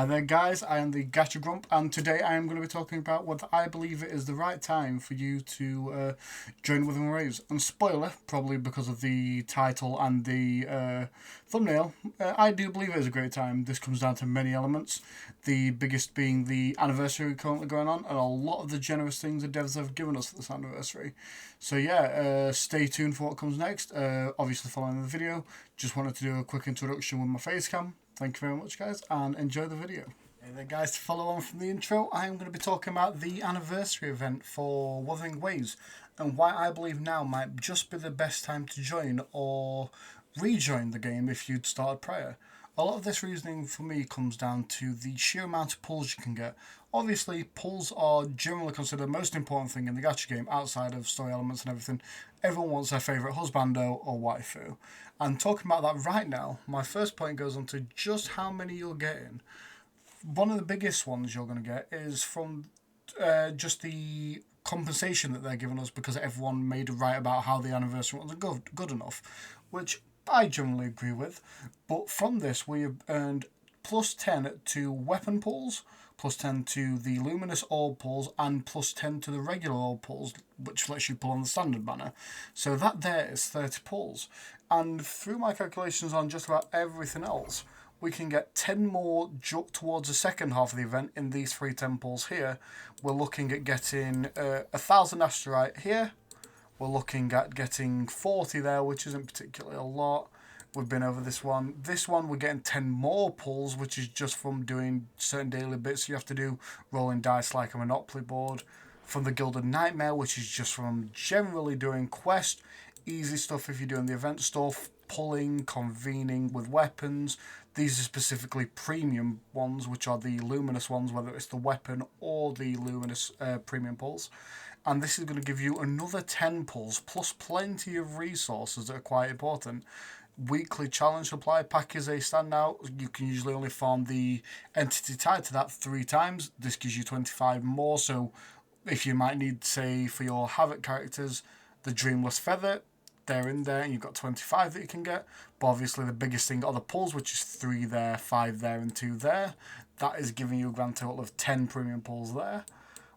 Hi there guys, I am the Gacha Grump, and today I am going to be talking about whether I believe it is the right time for you to join Wuthering Waves. And spoiler, probably because of the title and the thumbnail, I do believe it is a great time. This comes down to many elements, the biggest being the anniversary currently going on, and a lot of the generous things the devs have given us for this anniversary. So yeah, stay tuned for what comes next. Obviously following the video, just wanted to do a quick introduction with my face cam. Thank you very much guys, and enjoy the video. Hey there guys, to follow on from the intro, I am going to be talking about the anniversary event for Wuthering Waves and why I believe now might just be the best time to join or rejoin the game if you'd started prior. A lot of this reasoning for me comes down to the sheer amount of pulls you can get. Obviously, pulls are generally considered the most important thing in the gacha game outside of story elements and everything. Everyone wants their favourite husbando or waifu. And talking about that right now, my first point goes on to just how many you're getting. One of the biggest ones you're going to get is from just the compensation that they're giving us because everyone made a right about how the anniversary wasn't good enough, which I generally agree with. But from this, we have earned plus 10 to weapon pulls, plus 10 to the luminous orb pulls, and plus 10 to the regular orb pulls, which lets you pull on the standard banner. So that there is 30 pulls. And through my calculations on just about everything else, we can get 10 more towards the second half of the event in these three temples here. We're looking at getting 1,000 asterite here. We're looking at getting 40 there, which isn't particularly a lot. We've been over this one. This one, we're getting 10 more pulls, which is just from doing certain daily bits you have to do, rolling dice like a Monopoly board. From the Gilded Nightmare, which is just from generally doing quest, easy stuff if you're doing the event stuff, pulling, convening with weapons. These are specifically premium ones, which are the luminous ones, whether it's the weapon or the luminous premium pulls. And this is going to give you another 10 pulls, plus plenty of resources that are quite important. Weekly challenge supply pack is a standout. You can usually only farm the entity tied to that 3 times. This gives you 25 more, so if you might need, say, for your Havoc characters, the Dreamless Feather, they're in there, and you've got 25 that you can get. But obviously the biggest thing are the pulls, which is 3 there, 5 there, and 2 there. That is giving you a grand total of 10 premium pulls there.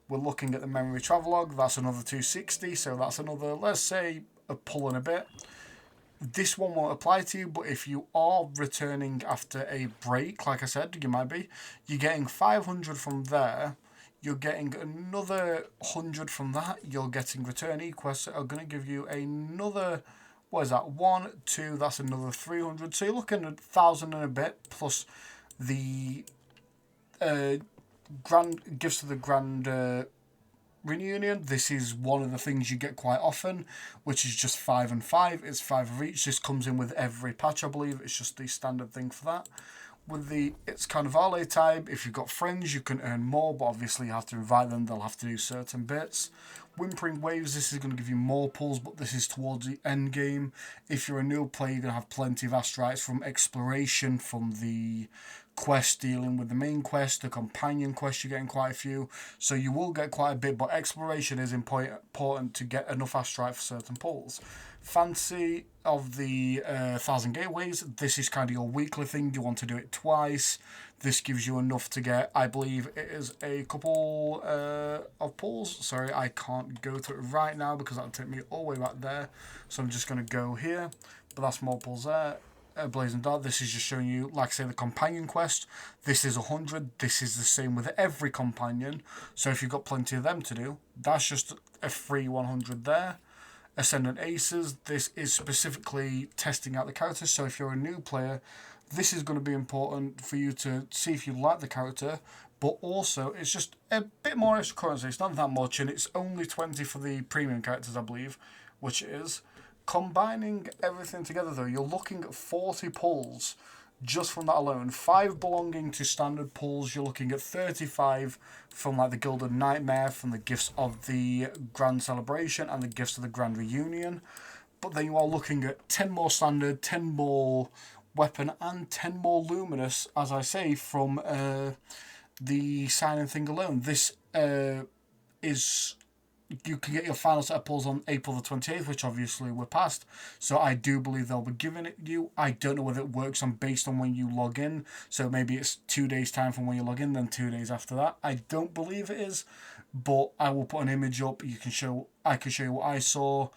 We're looking at the Memory Travelogue, that's another 260, so that's another, let's say, a pull and a bit. This one won't apply to you, but if you are returning after a break, like I said, you might be, you're getting 500 from there. You're getting another 100 from that. You're getting return quests that are going to give you another, what is that, 1, 2, that's another 300. So you're looking at 1,000 and a bit, plus the grand gifts to the grand reunion. This is one of the things you get quite often, which is just 5 and 5. It's 5 of each. This comes in with every patch, I believe. It's just the standard thing for that. With the It's Carnivale time, if you've got friends, you can earn more, but obviously you have to invite them. They'll have to do certain bits. Wuthering Waves, this is going to give you more pulls, but this is towards the end game. If you're a new player, you're going to have plenty of asterites from exploration, from the quest dealing with the main quest, the companion quest, you're getting quite a few. So you will get quite a bit, but exploration is important to get enough asterite for certain pulls. Fancy of the 1,000 Gateways, this is kind of your weekly thing. You want to do it twice. This gives you enough to get, I believe it is a couple of pulls. Sorry, I can't go to it right now because that'll take me all the way back there. So I'm just going to go here, but that's more pulls there. Blazing Dart, this is just showing you, like I say, the companion quest. This is 100. This is the same with every companion. So if you've got plenty of them to do, that's just a free 100 there. Ascendant Aces, this is specifically testing out the characters. So if you're a new player, this is going to be important for you to see if you like the character. But also, it's just a bit more extra currency. It's not that much, and it's only 20 for the premium characters, I believe, which it is. Combining everything together, though, you're looking at 40 pulls just from that alone. 5 belonging to standard pulls. You're looking at 35 from like the Gilded Nightmare, from the gifts of the Grand Celebration and the gifts of the Grand Reunion. But then you are looking at 10 more standard, 10 more weapon, and 10 more luminous, as I say, from the signing thing alone. This is you can get your final set of pulls on April the 28th, which obviously we're past. So I do believe they'll be giving it you. I don't know whether it works on based on when you log in. So maybe it's 2 days time from when you log in, then 2 days after that. I don't believe it is, but I will put an image up. I can show you what I saw.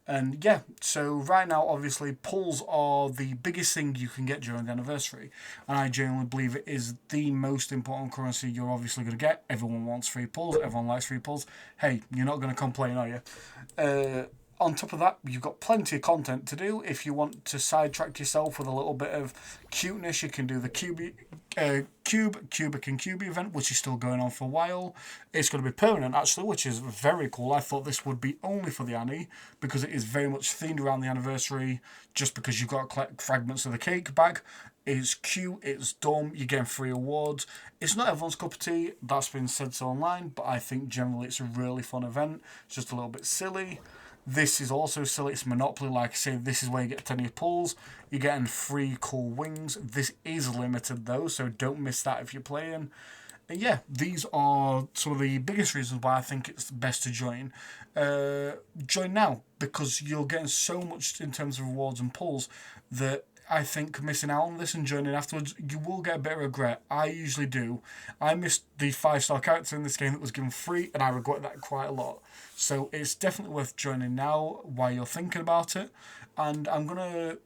And yeah, so right now, obviously, pulls are the biggest thing you can get during the anniversary. And I genuinely believe it is the most important currency you're obviously going to get. Everyone wants free pulls. Everyone likes free pulls. Hey, you're not going to complain, are you? On top of that, you've got plenty of content to do. If you want to sidetrack yourself with a little bit of cuteness, you can do the Cubic and Cube event, which is still going on for a while. It's going to be permanent, actually, which is very cool. I thought this would be only for the Annie, because it is very much themed around the anniversary, just because you've got to collect fragments of the cake bag. It's cute, it's dumb, you're getting free awards. It's not everyone's cup of tea, that's been said so online, but I think generally it's a really fun event. It's just a little bit silly. This is also silly. It's Monopoly. Like I say, this is where you get 10 of your pulls. You're getting free cool wings. This is limited though, so don't miss that if you're playing. And yeah, these are some of the biggest reasons why I think it's best to join. Join now, because you're getting so much in terms of rewards and pulls that I think missing out on this and joining afterwards, you will get a bit of regret. I usually do. I missed the 5-star character in this game that was given free, and I regret that quite a lot. So it's definitely worth joining now while you're thinking about it. And I'm going to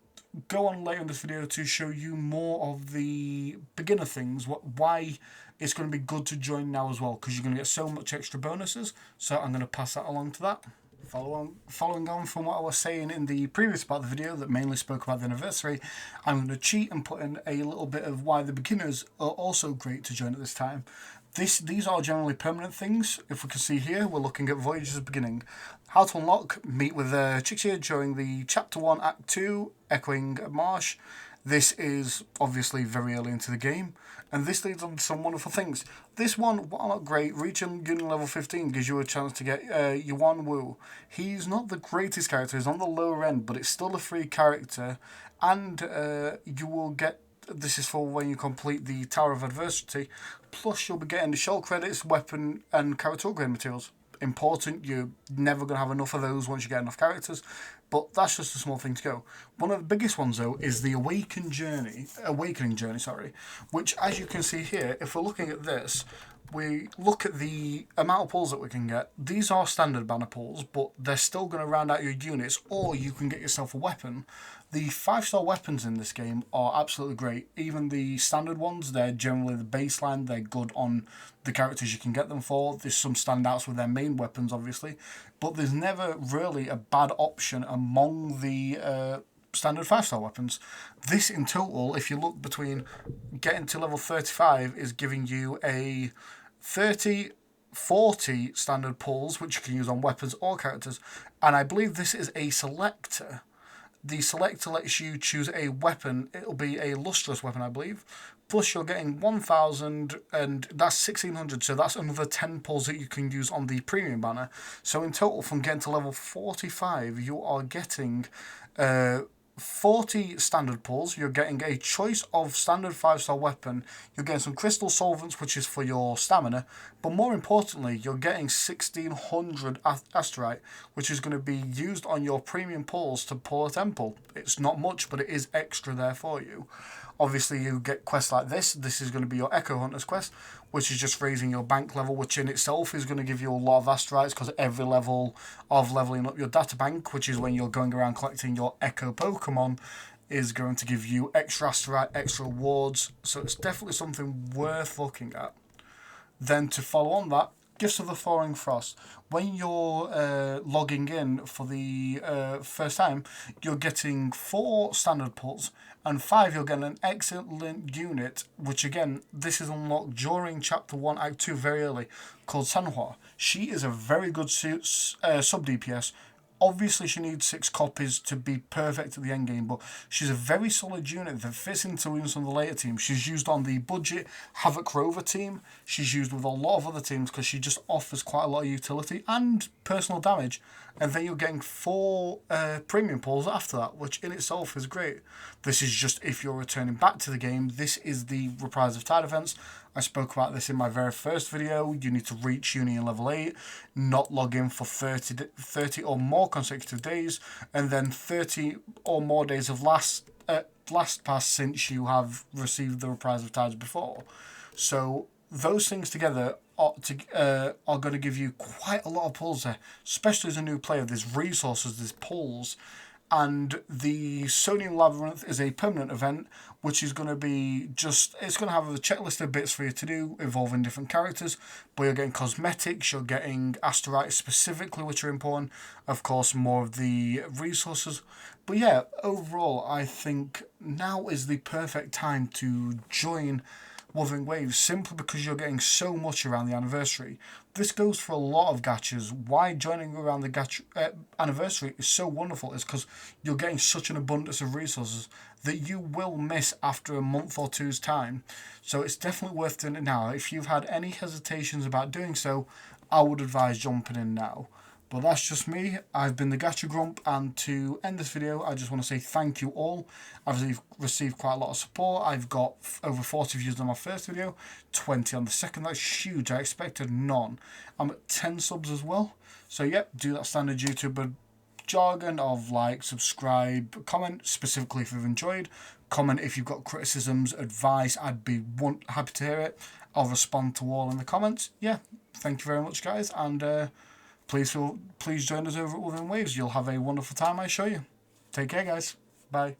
go on later in this video to show you more of the beginner things, why it's going to be good to join now as well, because you're going to get so much extra bonuses. So I'm going to pass that along to that. Following on from what I was saying in the previous part of the video that mainly spoke about the anniversary, I'm going to cheat and put in a little bit of why the beginners are also great to join at this time. These are generally permanent things. If we can see here, we're looking at Voyager's beginning. How to unlock, meet with Chixia during the Chapter 1 Act 2 Echoing Marsh. This is obviously very early into the game, and this leads on to some wonderful things. This one, while not great, reaching Union level 15 gives you a chance to get Yuan Wu. He's not the greatest character, he's on the lower end, but it's still a free character, and you will get, this is for when you complete the Tower of Adversity, plus you'll be getting the shell credits, weapon, and character upgrade materials. Important, you're never going to have enough of those once you get enough characters, but that's just a small thing to go. One of the biggest ones though is the Awakening Journey, which, as you can see here, if we're looking at this, we look at the amount of pulls that we can get. These are standard banner pulls, but they're still going to round out your units, or you can get yourself a weapon. The 5-star weapons in this game are absolutely great. Even the standard ones, they're generally the baseline. They're good on the characters you can get them for. There's some standouts with their main weapons, obviously, but there's never really a bad option among the standard 5-star weapons. This in total, if you look between getting to level 35, is giving you a 40 standard pulls, which you can use on weapons or characters. And I believe this is a selector. The selector lets you choose a weapon. It'll be a lustrous weapon, I believe. Plus you're getting 1,000, and that's 1,600, so that's another 10 pulls that you can use on the premium banner. So in total, from getting to level 45, you are getting 40 standard pulls. You're getting a choice of standard 5-star weapon. You're getting some crystal solvents, which is for your stamina. But more importantly, you're getting 1,600 asterite, which is going to be used on your premium pulls to pull a temple. It's not much, but it is extra there for you. Obviously, you get quests like this. This is going to be your Echo Hunters quest, which is just raising your bank level, which in itself is going to give you a lot of asterites, because every level of leveling up your data bank, which is when you're going around collecting your Echo Pokemon, is going to give you extra asterite, extra rewards. So it's definitely something worth looking at. Then to follow on that, Gifts of the Thawing Frost. When you're logging in for the first time, you're getting 4 standard pulls, and 5 you're getting an excellent unit, which again, this is unlocked during Chapter 1 Act 2 very early, called Sanhua. She is a very good sub-DPS. Obviously, she needs 6 copies to be perfect at the end game, but she's a very solid unit that fits into even some of the later teams. She's used on the budget Havoc Rover team. She's used with a lot of other teams because she just offers quite a lot of utility and personal damage. And then you're getting 4 premium pulls after that, which in itself is great. This is just if you're returning back to the game. This is the Reprise of Tide events. I spoke about this in my very first video. You need to reach Union level 8, not log in for 30 or more consecutive days, and then 30 or more days of last pass since you have received the Reprise of Tides before. So those things together are going to give you quite a lot of pulls there, especially as a new player. There's resources, there's pulls, and the Sonian Labyrinth is a permanent event, which is going to be it's going to have a checklist of bits for you to do involving different characters, but you're getting cosmetics, you're getting asteroids specifically, which are important, of course, more of the resources. But yeah, overall, I think now is the perfect time to join Wuthering Waves, simply because you're getting so much around the anniversary. This goes for a lot of gachas. Why joining around the gacha anniversary is so wonderful is because you're getting such an abundance of resources that you will miss after a month or two's time. So it's definitely worth doing it now. If you've had any hesitations about doing so, I would advise jumping in now. But that's just me. I've been the Gacha Grump, and to end this video, I just want to say thank you all. I've received quite a lot of support. I've got over 40 views on my first video, 20 on the second. That's huge. I expected none. I'm at 10 subs as well. So yep, do that standard YouTuber jargon of like, subscribe, comment, specifically if you've enjoyed. Comment if you've got criticisms, advice. I'd be happy to hear it. I'll respond to all in the comments. Yeah, thank you very much, guys, and please join us over at Wuthering Waves. You'll have a wonderful time, I assure you. Take care, guys. Bye.